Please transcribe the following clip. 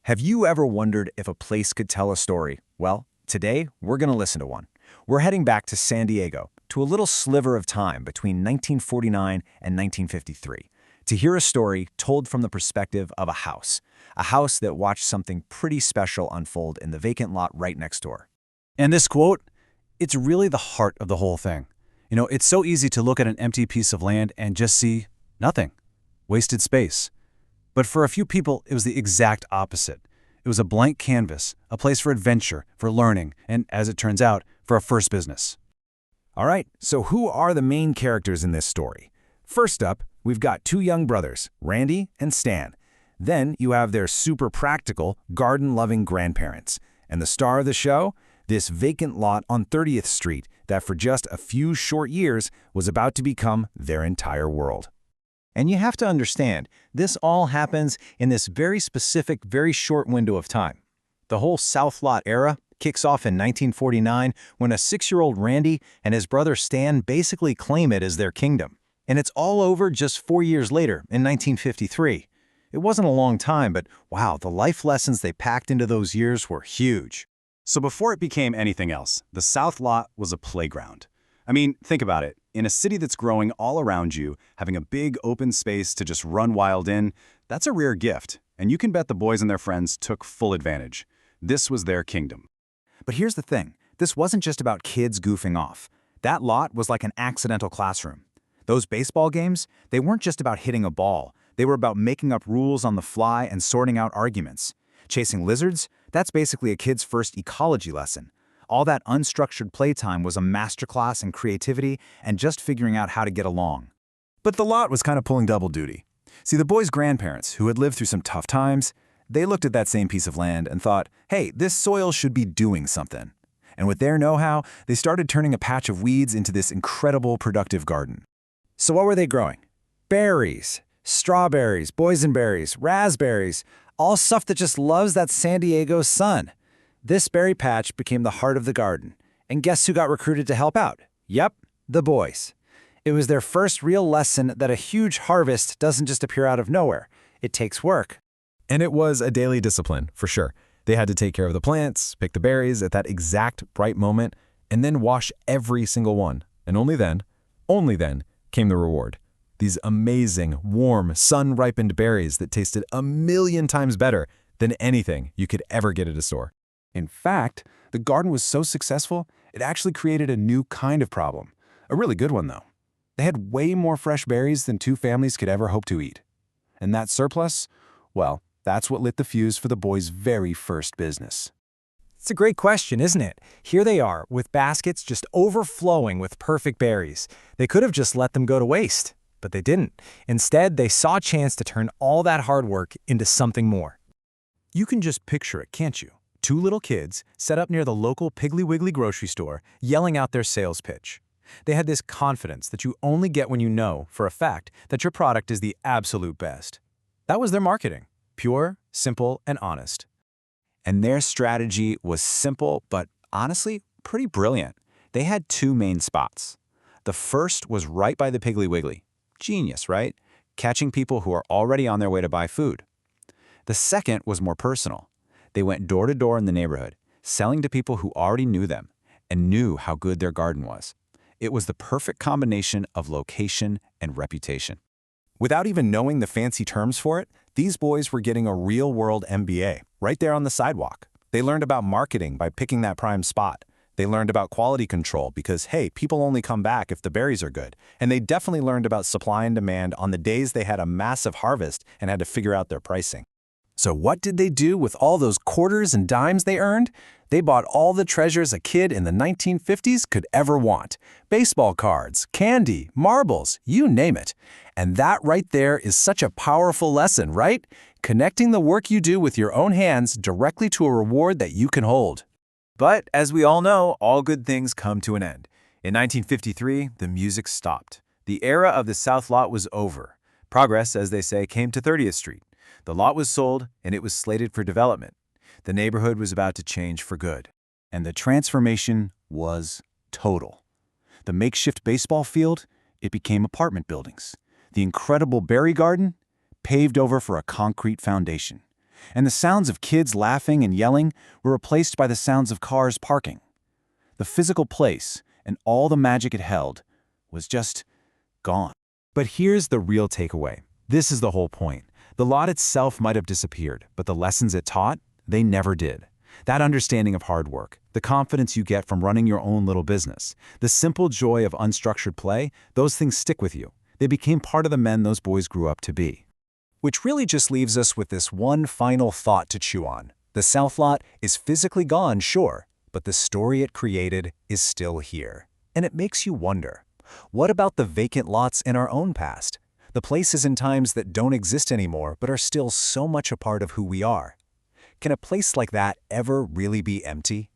Have you ever wondered if a place could tell a story? Well, today we're going to listen to one. We're heading back to San Diego, to a little sliver of time between 1949 and 1953, to hear a story told from the perspective of a house that watched something pretty special unfold in the vacant lot right next door. And this quote, it's really the heart of the whole thing. It's so easy to look at an empty piece of land and just see nothing, wasted space. But for a few people, it was the exact opposite. It was a blank canvas, a place for adventure, for learning, and, as it turns out, for a first business. All right, so who are the main characters in this story? First up, we've got two young brothers, Randy and Stan. Then you have their super practical, garden-loving grandparents. And the star of the show? This vacant lot on 30th Street that for just a few short years was about to become their entire world. And you have to understand, this all happens in this very specific, very short window of time. The whole South Lot era kicks off in 1949 when a 6-year-old Randy and his brother Stan basically claim it as their kingdom. And it's all over just 4 years later, in 1953. It wasn't a long time, but wow, the life lessons they packed into those years were huge. So before it became anything else, the South Lot was a playground. I mean, think about it. In a city that's growing all around you, having a big open space to just run wild in, that's a rare gift. And you can bet the boys and their friends took full advantage. This was their kingdom. But here's the thing. This wasn't just about kids goofing off. That lot was like an accidental classroom. Those baseball games, they weren't just about hitting a ball. They were about making up rules on the fly and sorting out arguments. Chasing lizards, that's basically a kid's first ecology lesson. All that unstructured playtime was a masterclass in creativity and just figuring out how to get along. But the lot was kind of pulling double duty. See, the boys' grandparents, who had lived through some tough times, they looked at that same piece of land and thought, hey, this soil should be doing something. And with their know-how, they started turning a patch of weeds into this incredible productive garden. So what were they growing? Berries, strawberries, boysenberries, raspberries, all stuff that just loves that San Diego sun. This berry patch became the heart of the garden. And guess who got recruited to help out? Yep, the boys. It was their first real lesson that a huge harvest doesn't just appear out of nowhere. It takes work. And it was a daily discipline, for sure. They had to take care of the plants, pick the berries at that exact right moment, and then wash every single one. And only then came the reward. These amazing, warm, sun-ripened berries that tasted 1,000,000 times better than anything you could ever get at a store. In fact, the garden was so successful, it actually created a new kind of problem. A really good one, though. They had way more fresh berries than two families could ever hope to eat. And that surplus, well, that's what lit the fuse for the boys' very first business. It's a great question, isn't it? Here they are, with baskets just overflowing with perfect berries. They could have just let them go to waste, but they didn't. Instead, they saw a chance to turn all that hard work into something more. You can just picture it, can't you? Two little kids set up near the local Piggly Wiggly grocery store, yelling out their sales pitch. They had this confidence that you only get when you know, for a fact, that your product is the absolute best. That was their marketing. Pure, simple, and honest. And their strategy was simple, but honestly, pretty brilliant. They had two main spots. The first was right by the Piggly Wiggly. Genius, right? Catching people who are already on their way to buy food. The second was more personal. They went door to door in the neighborhood, selling to people who already knew them and knew how good their garden was. It was the perfect combination of location and reputation. Without even knowing the fancy terms for it, these boys were getting a real-world MBA right there on the sidewalk. They learned about marketing by picking that prime spot. They learned about quality control because, hey, people only come back if the berries are good. And they definitely learned about supply and demand on the days they had a massive harvest and had to figure out their pricing. So what did they do with all those quarters and dimes they earned? They bought all the treasures a kid in the 1950s could ever want. Baseball cards, candy, marbles, you name it. And that right there is such a powerful lesson, right? Connecting the work you do with your own hands directly to a reward that you can hold. But as we all know, all good things come to an end. In 1953, the music stopped. The era of the South Lot was over. Progress, as they say, came to 30th Street. The lot was sold, and it was slated for development. The neighborhood was about to change for good. And the transformation was total. The makeshift baseball field, it became apartment buildings. The incredible berry garden, paved over for a concrete foundation. And the sounds of kids laughing and yelling were replaced by the sounds of cars parking. The physical place and all the magic it held was just gone. But here's the real takeaway. This is the whole point. The lot itself might have disappeared, but the lessons it taught, they never did. That understanding of hard work, the confidence you get from running your own little business, the simple joy of unstructured play, those things stick with you. They became part of the men those boys grew up to be. Which really just leaves us with this one final thought to chew on. The South Lot is physically gone, sure, but the story it created is still here. And it makes you wonder, what about the vacant lots in our own past? The places and times that don't exist anymore but are still so much a part of who we are? Can a place like that ever really be empty?